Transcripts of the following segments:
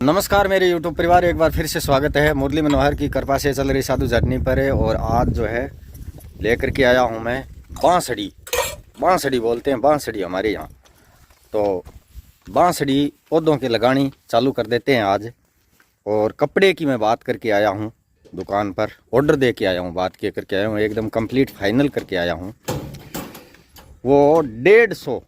नमस्कार मेरे YouTube परिवार, एक बार फिर से स्वागत है। मुरली मनोहर की कृपा से चल रही साधु जर्नी पर है। और आज जो है लेकर के आया हूँ मैं बांसड़ी। बांसड़ी बोलते हैं, बांसड़ी हमारे यहाँ। तो बांसड़ी पौधों के लगानी चालू कर देते हैं आज। और कपड़े की मैं बात करके आया हूँ, दुकान पर ऑर्डर दे के आया हूँ, बात के करके आया हूँ, एकदम कंप्लीट फाइनल करके आया हूँ। वो 150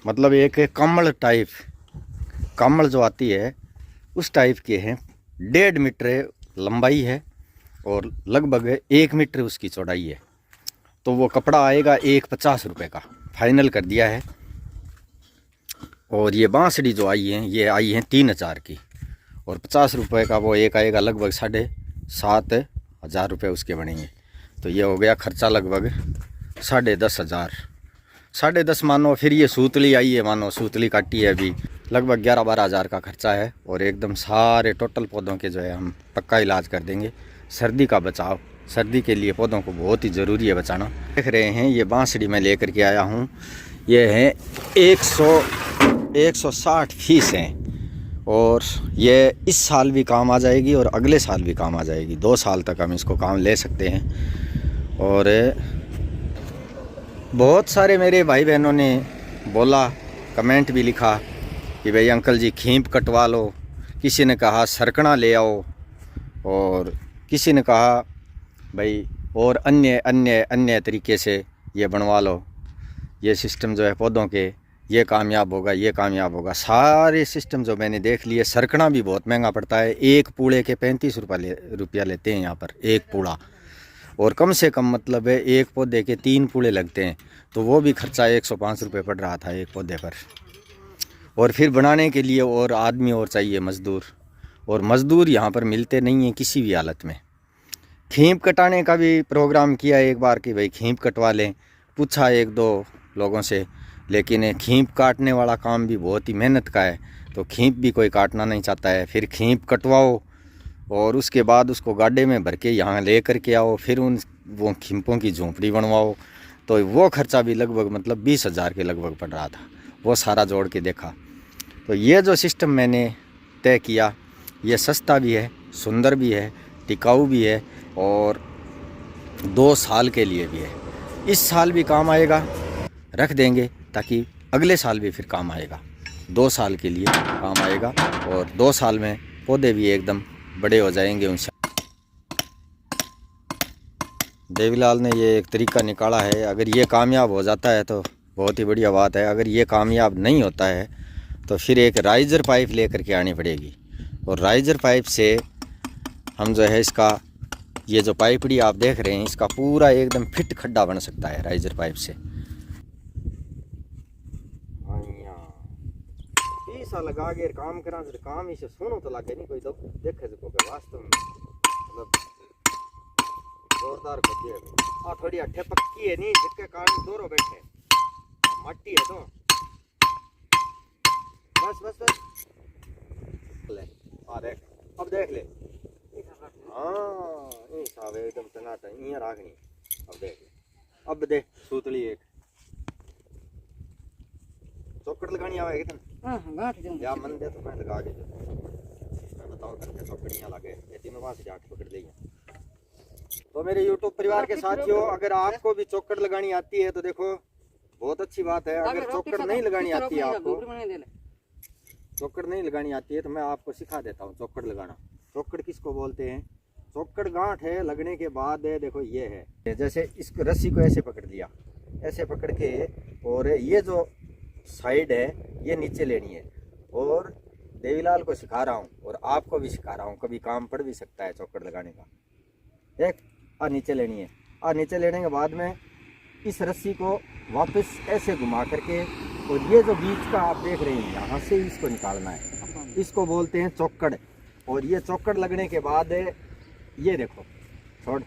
मतलब एक कमल टाइप, कमल जो आती है उस टाइप के हैं। 1.5 मीटर लंबाई है और लगभग 1 मीटर उसकी चौड़ाई है। तो वो कपड़ा आएगा 150 रुपये का, फाइनल कर दिया है। और ये बांसड़ी जो आई है ये आई है 3000 की, और 50 रुपये का वो एक आएगा, लगभग 7,500 रुपये उसके बनेंगे। तो ये हो गया खर्चा लगभग 10,500, 10.5 मानो। फिर ये सूतली आई है, मानो सूतली काटी है अभी, लगभग 11-12 हज़ार का खर्चा है। और एकदम सारे टोटल पौधों के जो है हम पक्का इलाज कर देंगे। सर्दी का बचाव, सर्दी के लिए पौधों को बहुत ही ज़रूरी है बचाना। देख रहे हैं ये बांसड़ी मैं लेकर के आया हूँ। ये है 160 फीस हैं, और ये इस साल भी काम आ जाएगी और अगले साल भी काम आ जाएगी। 2 साल तक हम इसको काम ले सकते हैं। और बहुत सारे मेरे भाई बहनों ने बोला, कमेंट भी लिखा कि भाई अंकल जी खींप कटवा लो, किसी ने कहा सरकना ले आओ, और किसी ने कहा भाई और अन्य तरीके से ये बनवा लो, ये सिस्टम जो है पौधों के, ये कामयाब होगा, ये कामयाब होगा। सारे सिस्टम जो मैंने देख लिए। सरकना भी बहुत महंगा पड़ता है, एक पूड़े के 35 रुपया लेते हैं यहाँ पर, एक पूड़ा। और कम से कम मतलब है एक पौधे के 3 पूड़े लगते हैं, तो वो भी खर्चा 105 रुपये पड़ रहा था एक पौधे पर। और फिर बनाने के लिए और आदमी और चाहिए, मज़दूर, और मज़दूर यहाँ पर मिलते नहीं हैं किसी भी हालत में। खींप कटाने का भी प्रोग्राम किया एक बार कि भाई खींप कटवा लें, पूछा 1-2 लोगों से, लेकिन खींप काटने वाला काम भी बहुत ही मेहनत का है, तो खींप भी कोई काटना नहीं चाहता है। फिर खींप कटवाओ और उसके बाद उसको गाड़े में भर के यहाँ ले कर के आओ, फिर वो खींपों की झोंपड़ी बनवाओ, तो वो खर्चा भी लगभग मतलब 20,000 के लगभग पड़ रहा था। वो सारा जोड़ के देखा तो ये जो सिस्टम मैंने तय किया, ये सस्ता भी है, सुंदर भी है, टिकाऊ भी है, और 2 साल के लिए भी है। इस साल भी काम आएगा, रख देंगे ताकि अगले साल भी फिर काम आएगा। 2 साल के लिए काम आएगा, और 2 साल में पौधे भी एकदम बड़े हो जाएंगे उनसे। देवीलाल ने ये एक तरीका निकाला है, अगर ये कामयाब हो जाता है तो बहुत ही बढ़िया बात है। अगर ये कामयाब नहीं होता है तो फिर एक राइजर पाइप लेकर के आनी पड़ेगी, और राइजर पाइप से हम जो है इसका, ये जो पाइपड़ी आप देख रहे हैं, इसका पूरा एकदम फिट खड्डा बन सकता है राइजर पाइप से। पैसा लगा के काम करा, काम इसे सुनो तो लगे नहीं कोई, तो देखे जो वास्तव में मतलब जोरदार होती है। थोड़ी अट्ठे पक्की है नहीं, जिसके कारण दोनों बैठे मट्टी है तो बस ले। देख, अब देख ले। हाँ साहब एकदम टनाटन यहाँ राखनी। अब देख ले, अब देख सूतली एक चौकट लगानी आवे कितन या मन दे तो मैं लगा के मैं बताओ करके चौकड़ियाँ लगे ये तीनों वहाँ से जाके पकड़ देंगे। तो मेरे YouTube परिवार के साथियों, अगर आपको भी चौकट लगानी आती है तो देखो बहुत अच्छी बात है। अगर चौकट नहीं लगानी आती है, आपको चौकट नहीं लगानी आती है, तो मैं आपको सिखा देता हूँ चौकट लगाना। चौकट किसको बोलते हैं? चौकट गांठ है, लगने के बाद है देखो ये है, जैसे इस रस्सी को ऐसे पकड़ लिया, ऐसे पकड़ के, और ये जो साइड है ये नीचे लेनी है। और देवीलाल को सिखा रहा हूँ और आपको भी सिखा रहा हूँ, कभी काम पड़ भी सकता है चौकट लगाने का। देख, नीचे लेनी है, नीचे लेने के बाद में इस रस्सी को वापस ऐसे घुमा करके, और ये जो बीच का आप देख रहे हैं यहाँ से इसको निकालना है, इसको बोलते हैं चौकड़। और ये चौकड़ लगने के बाद ये देखो छोड़,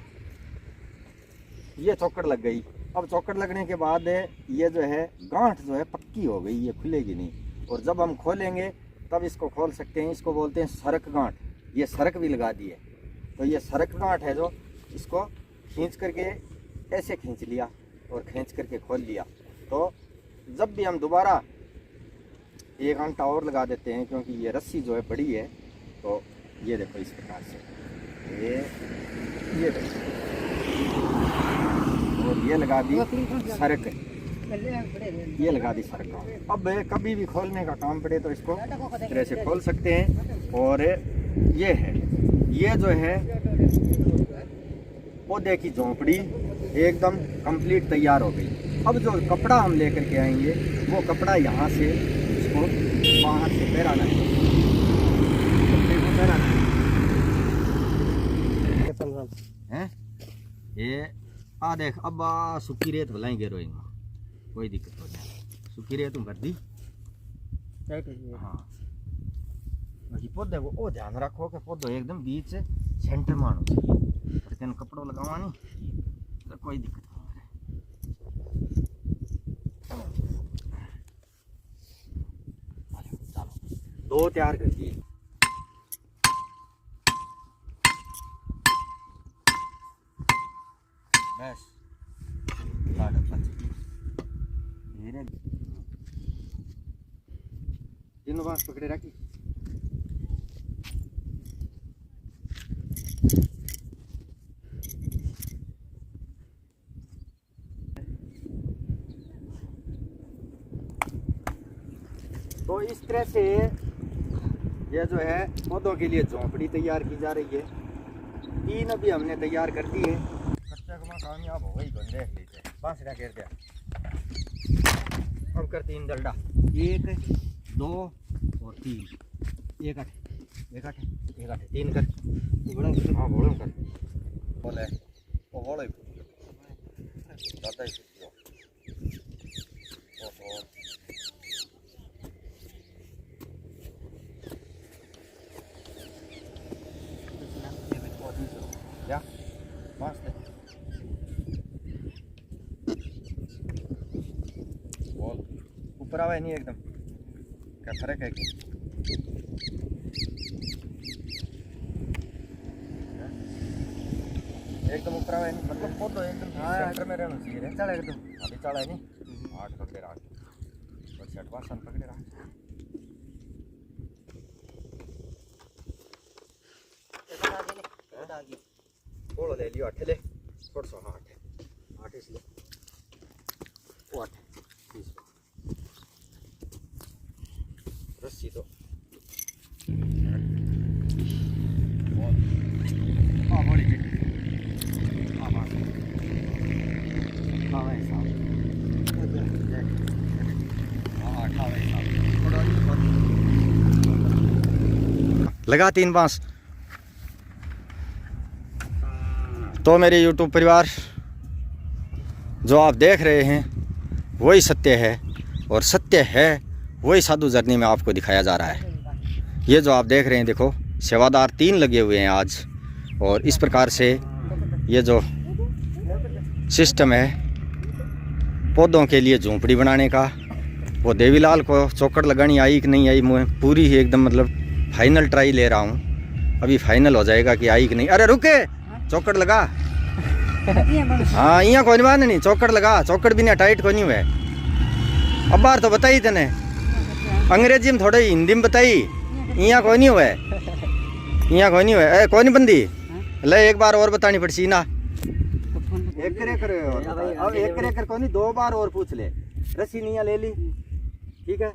ये चौकड़ लग गई। अब चौकड़ लगने के बाद ये जो है गांठ जो है पक्की हो गई, ये खुलेगी नहीं, और जब हम खोलेंगे तब इसको खोल सकते हैं। इसको बोलते हैं सरक गांठ। ये सरक भी लगा दी है, तो ये सरक गांठ है जो, इसको खींच करके ऐसे खींच लिया और खींच करके खोल लिया। तो जब भी हम दोबारा एक आंटा और लगा देते हैं क्योंकि ये रस्सी जो है बड़ी है। तो ये देखो इस प्रकार से ये देखो, और ये लगा दी सरक, ये लगा दी सरक। अब कभी भी खोलने का काम पड़े तो इसको तरह से खोल सकते हैं। और ये है, ये जो है पौधे की झोंपड़ी एकदम कंप्लीट तैयार हो गई। अब जो कपड़ा हम लेकर के आएंगे वो कपड़ा यहाँ से इसको बाहर से पहराना है। ये देख अब सूखी रेत भलाएंगे रोएंगे, कोई दिक्कत हो जाए। सूखी रेत तुम कर दी। हाँ बाकी पौधे को ओ ध्यान रखो कि पौधो एकदम बीच से सेंटर में आना चाहिए। कपड़ों लगावा नहीं तो कोई दिक्कत नहीं। चलो 2 तैयार कर दिए। बस धीरे तीनों बांस पकड़े रखी। तो इस तरह से ये जो है पौधों के लिए झोंपड़ी तैयार की जा रही है। 3 अभी हमने तैयार कर दी है। कामयाब हो गई देख लीजिए, बांस घेर दिया। अब कर 3 डलडा, 1 2 और 3, 1 8 1 8 1 8 3 कर। हाँ बोलो कर बोले वो बोलो दादा ही या बांस दे ऊपर आवा नहीं एकदम, क्या फर्क है कि एकदम ऊपर आवा नहीं, मतलब पौधो एकदम सेंटर में रहना चाहिए। चला एकदम अभी चला है नहीं 8 पकड़े रहा और 6 बासन पकड़े रहा। थोड़ा ले लियो 8 ले थोड़ा सा 8 इसलिए वो 8 रस्सी तो बड़ी लगा 3 बांस। तो मेरे YouTube परिवार जो आप देख रहे हैं वही सत्य है, और सत्य है वही साधु जर्नी में आपको दिखाया जा रहा है। ये जो आप देख रहे हैं देखो सेवादार 3 लगे हुए हैं आज। और इस प्रकार से ये जो सिस्टम है पौधों के लिए झोंपड़ी बनाने का, वो देवीलाल को चौकड़ लगानी आई कि नहीं आई, मैं पूरी ही एकदम मतलब फाइनल ट्राई ले रहा हूँ। अभी फाइनल हो जाएगा कि आई कि नहीं। अरे रुके चौकड़ लगा। हाँ यहाँ कोई बात नहीं, चौकड़ लगा। चौकड़ भी नहीं टाइट कोई नहीं हुआ। अब बार तो बताई तेने अंग्रेजी में थोड़ा हिंदी में बताई। यहाँ कोई नहीं हुआ, यहाँ कोई नहीं हुआ। कोई नहीं बंदी ले एक बार और बतानी पड़सी ना। एक कर कोई नहीं 2 बार और पूछ ले। रस्सी नहीं ले ली ठीक है।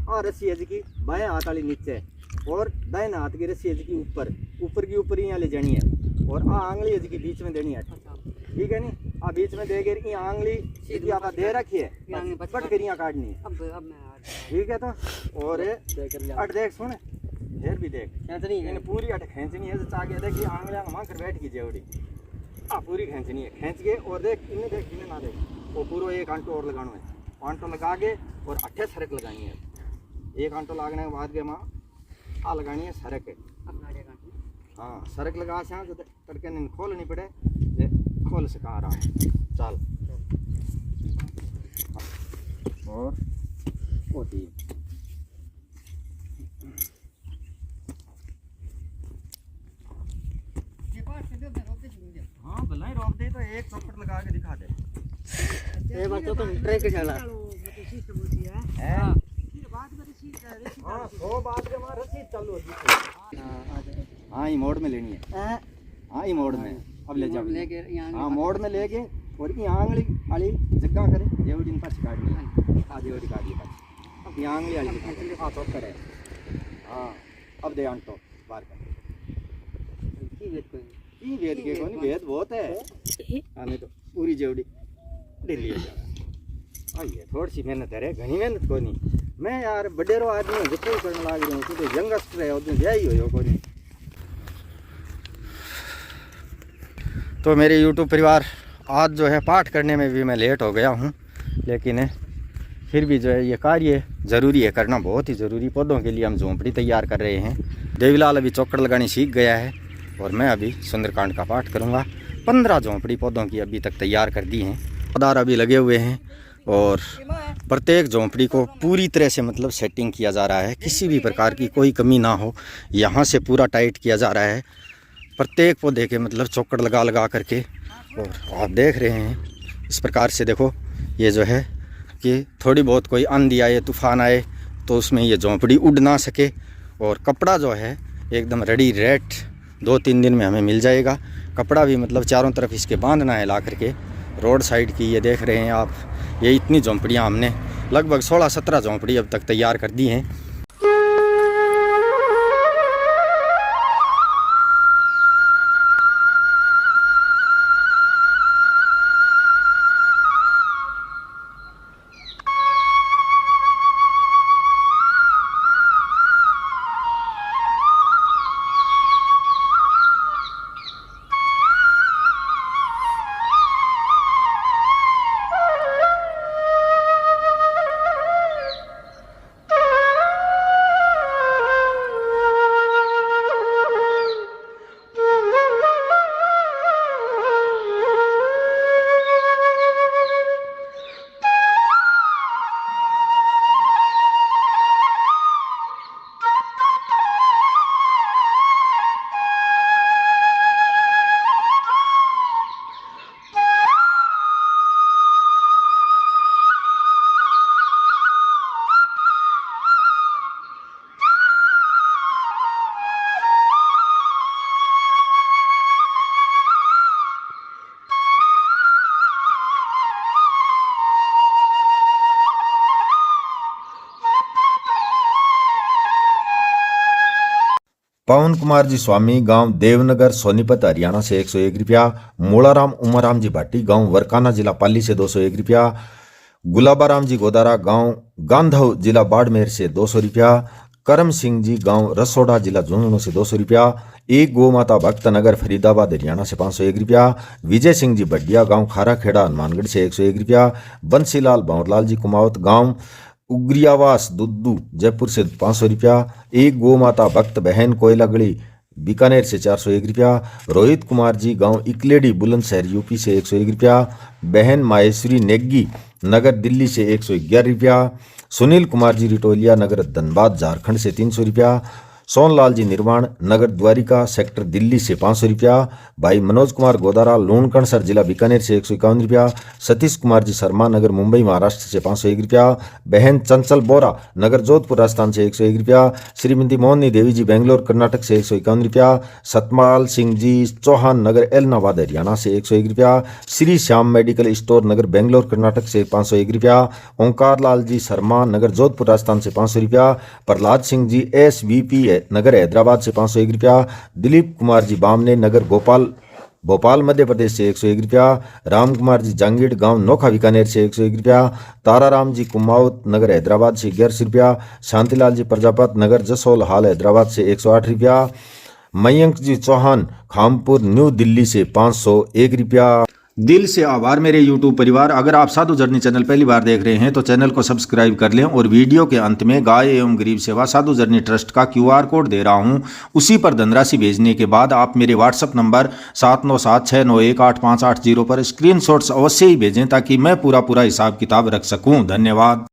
और रस्सी है की बाएं हाथ वाली नीचे और दाएं हाथ की रस्सी है की ऊपर की ऊपर यहाँ ले जानी है। और आंगली है की बीच में देनी है ठीक है नहीं। बीच में दे के आंगली सीधी आप दे रखी है, कट कर यहाँ काटनी है ठीक है। तो और अट देख सुन फिर भी देख खींचनी पूरी अट खींचनी है। आगे देखिए आंगलियां वहाँ कर बैठ की जेवड़ी पूरी खींचनी है। खींच के और देख इन्हें देख इन्हें ना देख वो पूरा 1 आंटो और लगाना है। आंटो लगा के और 8 सरक लगानी है। 1 आंटो लगने के बाद के वहाँ लगानी है सरक। हाँ सरक लगा से जो तड़के नहीं खोल नहीं पड़े खोल से कहाँ रहा है। चल और होती हाँ भला ही रोक दे। तो एक चौकट लगा के दिखा दे। एक बार तो ट्राई कर चला है। हाँ 100 बात के मार रसीद चालू होती है। हाँ ये मोड़ में लेनी है। हाँ ये मोड़ में अब ले जाओ। हाँ मोड़ में ले गए और ये आंगली वाली जगह करे जेवड़ी इन पास काटनी है। हाँ जेवड़ी काटी पास अब ये आंगली वाली जगह हाँ तो करे। हाँ अब दे आंटो बाहर कर की वेद के कोनी वेद बहुत है। हमें तो पूरी जेवड़ी दिल्ली है। ये थोड़ी सी मेहनत है रे घनी मेहनत कोनी। मैं यार बडेरो आदमी जितना करने लाग रही हूँ तो यंगस्टर है उतनी जाई हो कोनी। तो मेरे YouTube परिवार आज जो है पाठ करने में भी मैं लेट हो गया हूँ, लेकिन फिर भी जो है ये कार्य ज़रूरी है, करना बहुत ही ज़रूरी। पौधों के लिए हम झोंपड़ी तैयार कर रहे हैं। देवीलाल अभी चौकड़ लगानी सीख गया है और मैं अभी सुंदरकांड का पाठ करूँगा। 15 झोंपड़ी पौधों की अभी तक तैयार कर दी हैं। पौधार अभी लगे हुए हैं और प्रत्येक झोंपड़ी को पूरी तरह से मतलब सेटिंग किया जा रहा है, किसी भी प्रकार की कोई कमी ना हो। यहाँ से पूरा टाइट किया जा रहा है प्रत्येक पौधे के मतलब चौकड़ लगा लगा करके। और आप देख रहे हैं इस प्रकार से देखो ये जो है कि थोड़ी बहुत कोई आंधी आए तूफान आए तो उसमें ये झोंपड़ी उड़ ना सके। और कपड़ा जो है एकदम रेडी रेड 2-3 दिन में हमें मिल जाएगा। कपड़ा भी मतलब चारों तरफ इसके बांधना है ला करके। रोड साइड की ये देख रहे हैं आप, ये इतनी झोंपड़ियाँ हमने लगभग 16-17 झोंपड़ी अब तक तैयार कर दी हैं। पवन कुमार जी स्वामी गांव देवनगर सोनीपत हरियाणा से 101 रुपया। मोलाराम उमाराम जी भाटी गांव वरकाना जिला पाली से 201 रुपया। गुलाबाराम जी गोदारा गांव गांधव जिला बाड़मेर से 200 रुपया। करम सिंह जी गांव रसोड़ा जिला झुंझुनू से 200 रुपया। एक गौ माता भक्त नगर फरीदाबाद हरियाणा से 501 रुपया। विजय सिंह जी बड्डिया गांव खाराखेड़ा हनुमानगढ़ से 101 रुपया। बंसीलाल भंवरलाल जी कुमावत गांव उग्रियावास दुद्दू जयपुर से 500 रुपया। एक गौ माता भक्त बहन कोयलागड़ी बीकानेर से 401 रुपया। रोहित कुमार जी गांव इकलेडी बुलंदशहर यूपी से 101 रुपया। बहन माहेश्वरी नेगी नगर दिल्ली से 111 रुपया। सुनील कुमार जी रिटोलिया नगर धनबाद झारखंड से 300 रुपया। सोनलाल जी निर्वाण नगर द्वारिका सेक्टर दिल्ली से 500 रुपया। भाई मनोज कुमार गोदारा लूणकणसर जिला बीकानेर से 151 रुपया। सतीश कुमार जी शर्मा नगर मुंबई महाराष्ट्र से 501 रुपया। बहन चंचल बोरा नगर जोधपुर राजस्थान से 101 रुपया। श्रीमती मोहनी देवी जी बेंगलोर कर्नाटक से 151 रुपया। सतपाल सिंह जी चौहान नगर एलनाबाद हरियाणा से 101 रुपया। श्री श्याम मेडिकल स्टोर नगर बेंगलोर कर्नाटक से 501 रुपया। ओंकार लाल जी शर्मा नगर जोधपुर राजस्थान से 500 रुपया। प्रहलाद सिंह जी SVP नगर हैदराबाद से 501 रुपया। दिलीप कुमार जी बामने नगर भोपाल मध्य प्रदेश से 101 रुपया। राम कुमार जी जांगीड़ गांव नोखा बीकानेर से 101 रुपया। ताराराम जी कुमावत नगर हैदराबाद से 1100 रुपया। शांतिलाल जी प्रजापत नगर जसोल हाल हैदराबाद से 108 रुपया। मयंक जी चौहान खामपुर न्यू दिल्ली से 501 रुपया। दिल से आभार मेरे YouTube परिवार। अगर आप साधु जर्नी चैनल पहली बार देख रहे हैं तो चैनल को सब्सक्राइब कर लें और वीडियो के अंत में गाय एवं गरीब सेवा साधु जर्नी ट्रस्ट का QR कोड दे रहा हूं, उसी पर धनराशि भेजने के बाद आप मेरे WhatsApp नंबर 7976918580 पर स्क्रीनशॉट्स अवश्य ही भेजें ताकि मैं पूरा हिसाब किताब रख सकूं। धन्यवाद।